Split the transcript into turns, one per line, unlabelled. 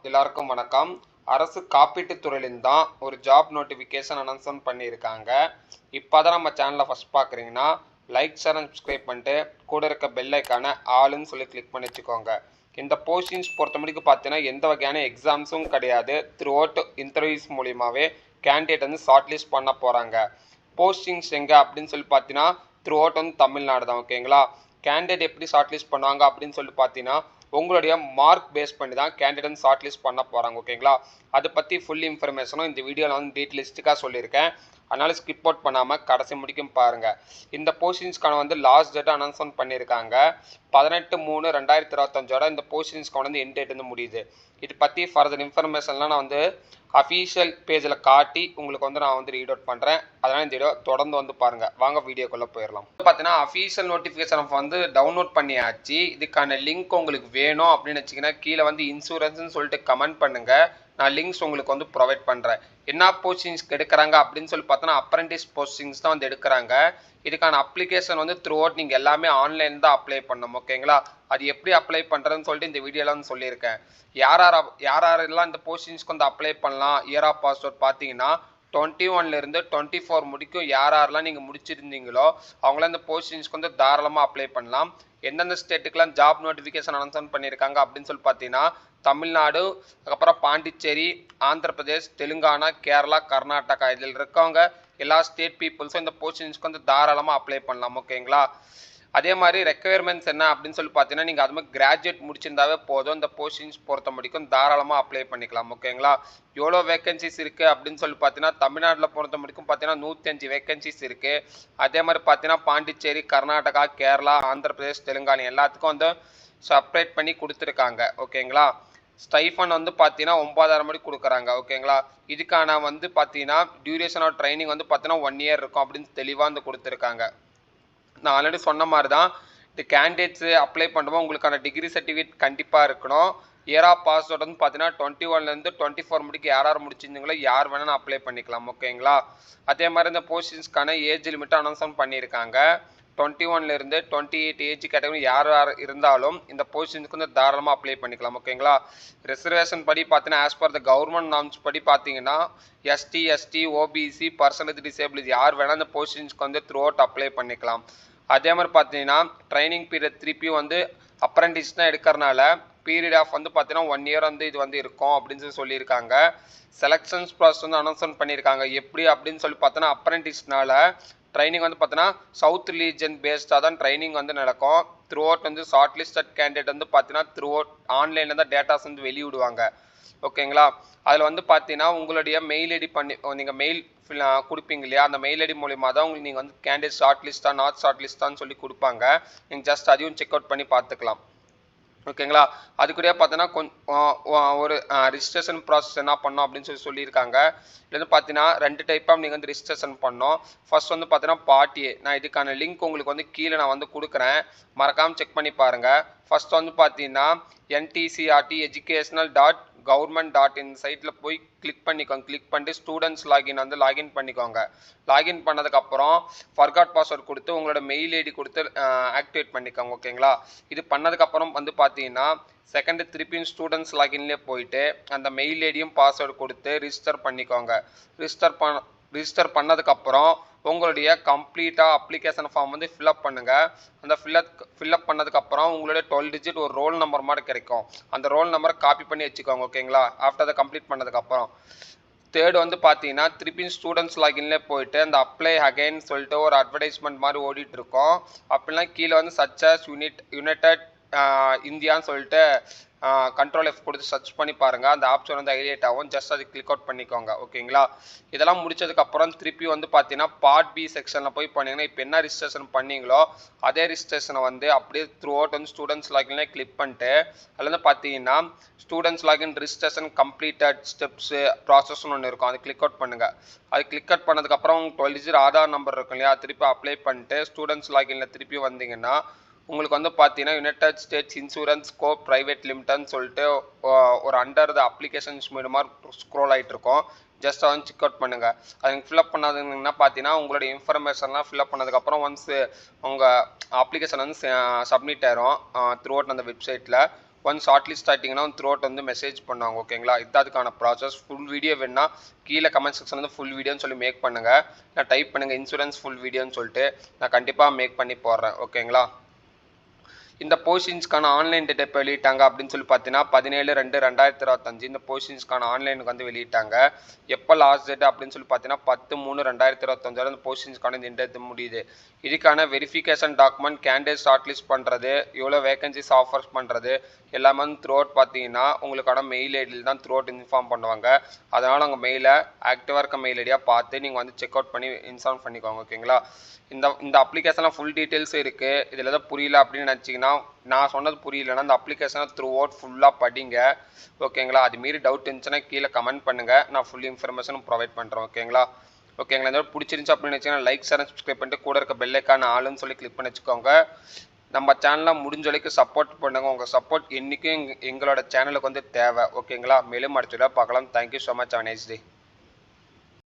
எல்லாருக்கும் வணக்கம். அரசு காப்பீட்டுத் துறையிலிருந்து தான் ஒரு ஜாப் நோட்டிஃபிகேஷன் அனௌன்ஸ்மெண்ட் பண்ணியிருக்காங்க. இப்போதான் நம்ம சேனலை ஃபர்ஸ்ட் பார்க்குறீங்கன்னா லைக், ஷேர் அண்ட் சப்ஸ்கிரைப் பண்ணிட்டு கூட இருக்க பெல் ஐக்கானை ஆளுன்னு சொல்லி கிளிக் பண்ணி வச்சுக்கோங்க. இந்த போஸ்டிங்ஸ் பொறுத்த முடிக்கும் பார்த்தீங்கன்னா எந்த வகையான எக்ஸாம்ஸும் கிடையாது. த்ரூ அவுட் இன்டர்வியூஸ் மூலியமாகவே கேண்டிடேட் வந்து ஷார்ட் லிஸ்ட் பண்ண போகிறாங்க. போஸ்டிங்ஸ் எங்கே அப்படின்னு சொல்லி பார்த்தீங்கன்னா த்ரூ அவுட் வந்து தமிழ்நாடு தான். ஓகேங்களா? கேண்டிடேட் எப்படி ஷார்ட் லிஸ்ட் பண்ணுவாங்க அப்படின்னு சொல்லி பார்த்தீங்கன்னா உங்களுடைய மார்க் பேஸ் பண்ணி தான் கேண்டிடேட் ஷார்ட் லிஸ்ட் பண்ண போகிறாங்க. ஓகேங்களா? அதை பற்றி ஃபுல் இன்ஃபர்மேஷனும் இந்த வீடியோவில் வந்து டீட்டெயிலிஸ்டிக்காக சொல்லியிருக்கேன். அதனால் ஸ்கிப் அவுட் பண்ணாமல் கடைசி முடிக்கும் பாருங்கள். இந்த போஸ்டிங்ஸ்க்கான வந்து லாஸ்ட் டேட்டை அனௌன்ஸ்மெண்ட் பண்ணியிருக்காங்க. 18/3/2025 இந்த போஸ்டிங்ஸ்க்கான வந்து எண்ட் டேட் வந்து முடியுது. இது பற்றி ஃபர்தர் இன்ஃபர்மேஷன்லாம் நான் வந்து அஃபீஷியல் பேஜில் காட்டி உங்களுக்கு வந்து நான் வந்து ரீட் அவுட் பண்ணுறேன். அதனால் இந்த வீடியோ தொடர்ந்து வந்து பாருங்கள். வாங்க வீடியோக்குள்ளே போயிடலாம். பார்த்தீங்கன்னா அஃபீஷியல் நோட்டிஃபிகேஷன் வந்து டவுன்லோட் பண்ணியாச்சு. இதுக்கான லிங்க் உங்களுக்கு வேணும் அப்படின்னு வச்சிங்கன்னா கீழே வந்து இன்சூரன்ஸ்னு சொல்லிட்டு கமெண்ட் பண்ணுங்கள். நான் லிங்க்ஸ் உங்களுக்கு வந்து ப்ரொவைட் பண்ணுறேன். என்ன போஸ்டிங்ஸ் எடுக்கிறாங்க அப்படின்னு சொல்லி பார்த்தோன்னா அப்ரெண்டிஸ் போஸ்டிங்ஸ் தான் வந்து எடுக்கிறாங்க. இதுக்கான அப்ளிகேஷன் வந்து த்ரூ அவுட் நீங்கள் எல்லாமே ஆன்லைன் தான் அப்ளை பண்ணணும். ஓகேங்களா? அது எப்படி அப்ளை பண்ணுறதுன்னு சொல்லிட்டு இந்த வீடியோவில் வந்து சொல்லியிருக்கேன். யாரெல்லாம் இந்த போஸ்டிங்ஸ்க்கு வந்து அப்ளை பண்ணலாம் இயர் ஆஃப் பாஸ்வேர்ட் பார்த்தீங்கன்னா 21 24 முடிக்கும் யாரெல்லாம் நீங்கள் முடிச்சிருந்தீங்களோ அவங்களாம் இந்த போஸ்டிங்ஸ்க்கு வந்து தாராளமாக அப்ளை பண்ணலாம். எந்தெந்த ஸ்டேட்டுக்கெலாம் ஜாப் நோட்டிஃபிகேஷன் அனௌன்ஸ்மெண்ட் பண்ணியிருக்காங்க அப்படின்னு சொல்லி பார்த்தீங்கன்னா தமிழ்நாடு, அதுக்கப்புறம் பாண்டிச்சேரி, ஆந்திர பிரதேஷ், தெலுங்கானா, கேரளா, கர்நாடகா இதில் இருக்கவங்க எல்லா ஸ்டேட் பீப்புள்ஸும் இந்த போஸ்டிங்ஸ்க்கு வந்து தாராளமாக அப்ளை பண்ணலாம். ஓகேங்களா? அதே மாதிரி ரெக்குயர்மெண்ட்ஸ் என்ன அப்படின்னு சொல்லி பார்த்தீங்கன்னா நீங்கள் அது மாதிரி கிராஜுவேட் முடிச்சிருந்தாவே போதும். இந்த போஸ்டிங்ஸ் பொறுத்த முடிக்கும் தாராளமாக அப்ளை பண்ணிக்கலாம். ஓகேங்களா? எவ்வளோ வேகன்சிஸ் இருக்குது அப்படின்னு சொல்லி பார்த்தீங்கன்னா தமிழ்நாட்டில் பொறுத்த முடிக்கும் பார்த்தீங்கன்னா 105 வேகன்சிஸ் இருக்குது. அதே மாதிரி பார்த்தீங்கன்னா பாண்டிச்சேரி, கர்நாடகா, கேரளா, ஆந்திர பிரதேஷ், தெலுங்கானா எல்லாத்துக்கும் வந்து செப்பரேட் பண்ணி கொடுத்துருக்காங்க. ஓகேங்களா? ஸ்டைஃபன் வந்து பார்த்தீங்கன்னா 9,000 மணி கொடுக்குறாங்க. ஓகேங்களா? இதுக்கான வந்து பார்த்தீங்கன்னா டியூரேஷன் ஆஃப் ட்ரைனிங் வந்து பார்த்தீங்கன்னா 1 இயர் இருக்கும் அப்படின்னு தெளிவாக வந்து கொடுத்துருக்காங்க. நான் ஆல்ரெடி சொன்ன மாதிரி தான் இந்த கேண்டிடேட்ஸு அப்ளை பண்ணும்போது உங்களுக்கான டிகிரி சர்டிஃபிகேட் கண்டிப்பாக இருக்கணும். இயர் ஆஃப் பாஸ்வேர்ட் வந்து பார்த்தீங்கன்னா 21 24 முடிக்கு யார் முடிச்சிருந்தீங்களோ யார் வேணாலும் அப்ளை பண்ணிக்கலாம். ஓகேங்களா? அதே மாதிரி இந்த போஸ்டிங்ஸ்க்கான ஏஜ் லிமிட்டை அனௌன்ஸ்மெண்ட் பண்ணியிருக்காங்க. 21 28 ஏஜ் கேட்டகரி யார் இருந்தாலும் இந்த போஸ்டிங்ஸ்க்கு வந்து தாராளமாக அப்ளை பண்ணிக்கலாம். ஓகேங்களா? ரிசர்வேஷன் படி பார்த்தீங்கன்னா as per the government norms படி பார்த்தீங்கன்னா ST, ST, OBC, percentage disable யார் வேணால் இந்த போஸ்டிங்ஸ்க்கு வந்து த்ரூ அவுட் அப்ளை பண்ணிக்கலாம். அதே மாதிரி பார்த்தீங்கன்னா ட்ரைனிங் பீரியட் திருப்பி வந்து அப்ரெண்டிஸ் தான் எடுக்கிறனால பீரியட் ஆஃப் வந்து பார்த்தீங்கன்னா 1 இயர் வந்து இது வந்து இருக்கும் அப்படின்னு சொல்லியிருக்காங்க. செலெக்ஷன்ஸ் ப்ராசஸ் வந்து அனௌன்ஸ்மெண்ட் பண்ணியிருக்காங்க. எப்படி அப்படின்னு சொல்லி பார்த்தோன்னா அப்ரெண்டிஸ்னால ட்ரைனிங் வந்து பார்த்தீங்கன்னா சவுத் ரிலீஜன் பேஸ்டாக தான் ட்ரைனிங் வந்து நடக்கும். த்ரூ அவுட் வந்து ஷார்ட் லிஸ்டட் கேண்டிடேட் வந்து பார்த்தீங்கன்னா த்ரூ அவுட் ஆன்லைனில் தான் டேட்டாஸ் வந்து வெளியிடுவாங்க. ஓகேங்களா? அதில் வந்து பார்த்தீங்கன்னா உங்களுடைய மெயில் ஐடி பண்ணி நீங்கள் மெயில் கொடுப்பீங்க இல்லையா? அந்த மெயில் ஐடி மூலியமாக தான் உங்களுக்கு நீங்கள் வந்து கேண்டிடேட் ஷார்ட் லிஸ்ட்டாக நாட் ஷார்ட் லிஸ்ட்டான்னு சொல்லி கொடுப்பாங்க. நீங்கள் ஜஸ்ட் அதையும் செக் அவுட் பண்ணி பார்த்துக்கலாம். ஓகேங்களா? அதுக்குரிய பார்த்தீங்கன்னா ஒரு ரிஜிஸ்ட்ரேஷன் ப்ராசஸ் என்ன பண்ணோம் அப்படின்னு சொல்லியிருக்காங்க. இது வந்து பார்த்தீங்கன்னா 2 டைப்பாக நீங்கள் வந்து ரிஜிஸ்ட்ரேஷன் பண்ணோம். ஃபர்ஸ்ட் வந்து பார்த்தீங்கன்னா பார்ட் ஏ. நான் இதுக்கான லிங்க் உங்களுக்கு வந்து கீழே நான் வந்து கொடுக்குறேன். மறக்காமல் செக் பண்ணி பாருங்கள். ஃபர்ஸ்ட் வந்து பார்த்தீங்கன்னா NTCRT educational.government.in சைட்டில் போய் கிளிக் பண்ணிக்கோங்க. கிளிக் பண்ணிட்டு ஸ்டூடெண்ட்ஸ் லாகின் வந்து லாகின் பண்ணிக்கோங்க. லாகின் பண்ணதுக்கப்புறம் ஃபர்காட் பாஸ்வேர்ட் கொடுத்து உங்களோட மெயில் ஐடி கொடுத்து ஆக்டிவேட் பண்ணிக்கோங்க. ஓகேங்களா? இது பண்ணதுக்கப்புறம் வந்து பார்த்தீங்கன்னா செகண்ட் திருப்பியும் ஸ்டூடெண்ட்ஸ் லாகின்லேயே போயிட்டு அந்த மெயில் ஐடியும் பாஸ்வேர்டு கொடுத்து ரிஜிஸ்டர் பண்ணிக்கோங்க. ரிஜிஸ்டர் பண்ணதுக்கப்புறம் உங்களுடைய கம்ப்ளீட்டாக அப்ளிகேஷன் ஃபார்ம் வந்து ஃபில்அப் பண்ணுங்கள். அந்த ஃபில்அப் பண்ணதுக்கப்புறம் உங்களுடைய 12 டிஜிட் ஒரு ரோல் நம்பர் மாதிரி கிடைக்கும். அந்த ரோல் நம்பரை காப்பி பண்ணி வச்சுக்கோங்க. ஓகேங்களா? ஆஃப்டர் அதை கம்ப்ளீட் பண்ணதுக்கப்புறம் தேர்ட் வந்து பார்த்தீங்கன்னா திருப்பியும் ஸ்டூடெண்ட்ஸ் லாகின்லேயே போயிட்டு அந்த அப்ளை அகைன் சொல்லிட்டு ஒரு அட்வர்டைஸ்மெண்ட் மாதிரி ஓடிட்டு இருக்கோம். அப்படின்னா கீழே வந்து சச்சஸ் யுனைடெட் இந்தியான்னு சொல்லிட்டு கண்ட்ரோல் F கொடுத்து சர்ச் பண்ணி பாருங்கள். அந்த ஆப்ஷன் வந்து ஹைலைட் ஆகும். ஜஸ்ட் அது கிளிக் அவுட் பண்ணிக்கோங்க. ஓகேங்களா? இதெல்லாம் முடிச்சதுக்கப்புறம் திருப்பி வந்து பார்த்தீங்கன்னா பார்ட் பி செக்ஷனில் போய் பண்ணிங்கன்னா இப்போ என்ன ரிஜிஸ்ட்ரேஷன் பண்ணீங்களோ அதே ரிஜிஸ்ட்ரேஷனை வந்து அப்படியே த்ரூ அவுட் வந்து ஸ்டூடெண்ட்ஸ் லாகின்லேயே கிளிக் பண்ணிட்டு அதில் வந்து பார்த்தீங்கன்னா students login registration completed steps ப்ராசஸ்ன்னு ஒன்று இருக்கும். அதை கிளிக் அவுட் பண்ணுங்கள். அது கிளிக் அவுட் பண்ணதுக்கப்புறம் 12 டிஜிட் ஆதார் நம்பர் இருக்கும் இல்லையா? திருப்பி அப்ளை பண்ணிட்டு ஸ்டூடெண்ட்ஸ் லாகினில் திருப்பி வந்தீங்கன்னா உங்களுக்கு வந்து பார்த்தீங்கன்னா யுனைடெட் ஸ்டேட்ஸ் இன்சூரன்ஸ் கோ பிரைவேட் லிமிட்டட்னு சொல்லிட்டு ஒரு அண்டர் த அப்ளிகேஷன்ஸ் மூலமாக ஸ்க்ரோல் ஆகிட்டு இருக்கும். ஜஸ்ட் வந்து செக் அவுட் பண்ணுங்கள். அது ஃபில்அப் பண்ணாதுங்கன்னா பார்த்தீங்கன்னா உங்களுடைய இன்ஃபர்மேஷன்லாம் ஃபில்அப் பண்ணதுக்கப்புறம் ஒன்ஸ் உங்கள் அப்ளிகேஷன் வந்து சப்மிட் ஆயிரும் த்ரூ அவுட் அந்த வெப்சைட்டில். ஒன் ஷார்ட் லிஸ்ட் ஆகிட்டிங்கன்னா த்ரூ அவுட் வந்து மெசேஜ் பண்ணுவாங்க ஓகேங்களா. இது அதுக்கான ப்ராசஸ். ஃபுல் வீடியோ வேணுன்னா கீழே கமெண்ட் செக்ஷன் வந்து ஃபுல் வீடியோன்னு சொல்லி மேக் பண்ணுங்கள். நான் டைப் பண்ணுங்கள் இன்சூரன்ஸ் ஃபுல் வீடியோன்னு சொல்லிட்டு நான் கண்டிப்பாக மேக் பண்ணி போடுறேன் ஓகேங்களா. இந்த போஸ்டிங்ஸ்க்கான ஆன்லைன் டேட் எப்போ வெளியிட்டாங்க அப்படின்னு சொல்லி பார்த்தீங்கன்னா 17/2/2025 இந்த போஸ்டிங்ஸ்க்கான ஆன்லைனுக்கு வந்து வெளியிட்டாங்க. எப்போ லாஸ்ட் டேட் அப்படின்னு சொல்லி பார்த்தீங்கன்னா 10/3/2025 இந்த போஸ்டிங்ஸ்க்கான இந்த டேட் முடியுது. இதுக்கான verification document candidate short list பண்ணுறது, எவ்வளோ வேகன்சிஸ் ஆஃபர்ஸ் பண்ணுறது எல்லாமே த்ரூ அவுட் பார்த்தீங்கன்னா உங்களுக்கான மெயில் ஐடியில் தான் த்ரூ அவுட் இன்ஃபார்ம் பண்ணுவாங்க. அதனால் உங்கள் மெயிலை ஆக்டிவாக இருக்க மெயில் ஐடியாக பார்த்து நீங்கள் வந்து செக் அவுட் பண்ணி இன்ஸ்டால் பண்ணிக்கோங்க ஓகேங்களா. இந்த அப்ளிகேஷனில் ஃபுல் டீட்டெயில்ஸ் இருக்குது. இதில் எதாவது புரியல அப்படின்னு நினச்சிங்கன்னா நான் சொன்னது புரியலன்னா இந்த அப்ளிகேஷனை த்ரூ அவுட் ஃபுல்லாக படிங்க ஓகேங்களா. அது மீறி டவுட் இருந்துச்சுன்னா கீழே கமெண்ட் பண்ணுங்கள், நான் ஃபுல் இன்ஃபர்மேஷனும் ப்ரொவைட் பண்ணுறேன் ஓகேங்களா. ஓகேங்களா, இந்த பிடிச்சிருந்துச்சு அப்படின்னு வச்சுக்கோங்க லைக் ஷேர் சப்ஸ்கிரைப் பண்ணிட்டு கூட இருக்க பெல் ஐக்கான் ஆளுன்னு சொல்லி கிளிக் பண்ணி வச்சுக்கோங்க. நம்ம சேனலில் முடிஞ்ச வரைக்கும் சப்போர்ட் பண்ணுங்கள். உங்கள் சப்போர்ட் என்றைக்கும் எங்களோட சேனலுக்கு வந்து தேவை ஓகேங்களா. மேலும் அடுத்த பார்க்கலாம். Thank you so much. Have a nice day.